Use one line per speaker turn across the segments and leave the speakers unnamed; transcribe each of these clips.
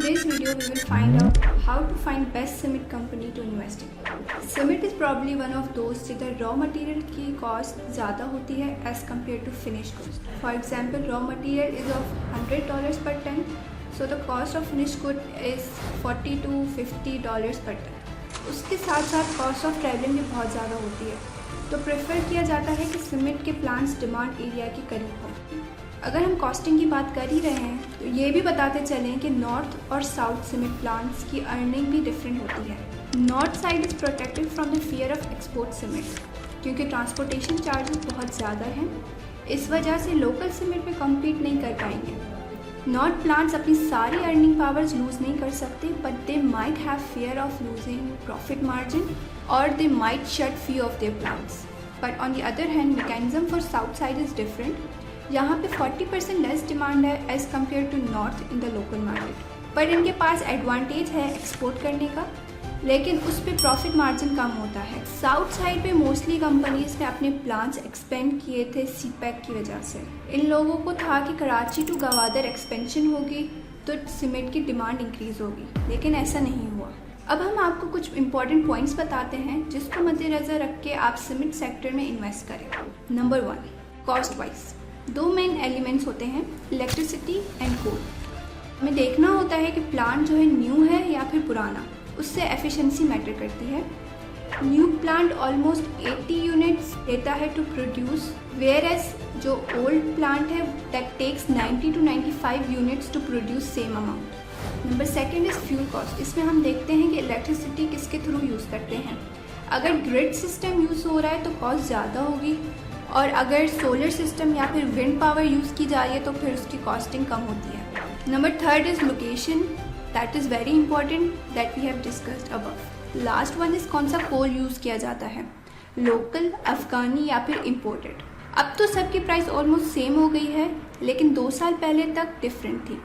today's video, we will find out how to find best cement company to invest in. Cement is probably one of those जिधर raw material की cost ज़्यादा होती है as compared to finished goods. For example, raw material is of $100 per ton, so the cost of finished good is $40 to $50 per ton. उसके साथ साथ cost of traveling भी बहुत ज़्यादा होती है, तो प्रेफर किया जाता है कि सीमेंट के प्लांट्स डिमांड एरिया के करीब हों. अगर हम कॉस्टिंग की बात कर ही रहे हैं तो ये भी बताते चलें कि नॉर्थ और साउथ सीमेंट प्लांट्स की अर्निंग भी डिफरेंट होती है. North side is protected from the fear of export cement क्योंकि ट्रांसपोर्टेशन चार्जेस बहुत ज़्यादा हैं. इस वजह से लोकल सीमेंट में कम्पीट नहीं कर पाएंगे. नॉर्थ प्लांट्स अपनी सारी अर्निंग पावर्स लूज़ नहीं कर सकते, but they might have fear of losing profit margin और they might shut few of their plants. But on the other hand mechanism for south side is different. यहाँ पे 40% less demand है as compare to north in the local market, पर इनके पास advantage है export करने का, लेकिन उस पर प्रॉफिट मार्जिन कम होता है. साउथ साइड पे मोस्टली कंपनीज ने अपने प्लांट्स एक्सपेंड किए थे सीपैक की वजह से. इन लोगों को था कि कराची टू गवादर एक्सपेंशन होगी तो सीमेंट की डिमांड इंक्रीज़ होगी, लेकिन ऐसा नहीं हुआ. अब हम आपको कुछ इंपॉर्टेंट पॉइंट्स बताते हैं जिसको मद्देनज़र रख के आप सीमेंट सेक्टर में इन्वेस्ट करें. नंबर 1, कॉस्ट वाइज दो मेन एलिमेंट्स होते हैं, इलेक्ट्रिसिटी एंड कोल. हमें देखना होता है कि प्लांट जो है न्यू है या फिर पुराना, उससे एफिशिएंसी मैटर करती है. न्यू प्लांट ऑलमोस्ट 80 यूनिट्स देता है टू प्रोड्यूस, वेयर एज जो ओल्ड प्लांट है that takes 90 to 95 units to produce same amount. Number 2 is fuel cost. इसमें हम देखते हैं कि इलेक्ट्रिसिटी किसके थ्रू यूज़ करते हैं. अगर ग्रिड सिस्टम यूज़ हो रहा है तो कॉस्ट ज़्यादा होगी, और अगर सोलर सिस्टम या फिर विंड पावर यूज़ की जा रही है तो फिर उसकी कॉस्टिंग कम होती है. Number 3 is location. That is very important that we have discussed above. Last one is कौन सा कोल यूज़ किया जाता है, लोकल, अफ़गानी या फिर इम्पोर्टेड. अब तो सबकी प्राइस ऑलमोस्ट सेम हो गई है, लेकिन 2 साल पहले तक डिफरेंट थी.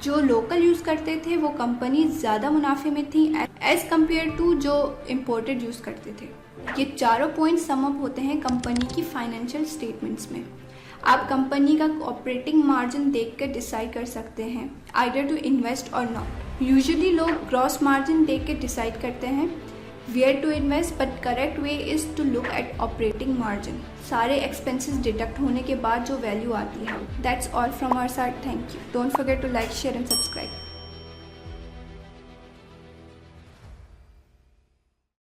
जो लोकल यूज़ करते थे वो कंपनी ज़्यादा मुनाफे में थी एज़ कम्पेयर टू जो इम्पोर्टेड यूज़ करते थे. ये चारों पॉइंट सम अप होते हैं कंपनी की फाइनेंशियल स्टेटमेंट्स में. आप कंपनी का ऑपरेटिंग मार्जिन देखकर डिसाइड कर सकते हैं either to invest or not. Usually लोग ग्रॉस मार्जिन देख के डिसाइड करते हैं where to invest, but correct way is to look at operating margin. सारे एक्सपेंसेस डिडक्ट होने के बाद जो वैल्यू आती है. That's all from our side. Thank you. Don't forget to like, share and subscribe.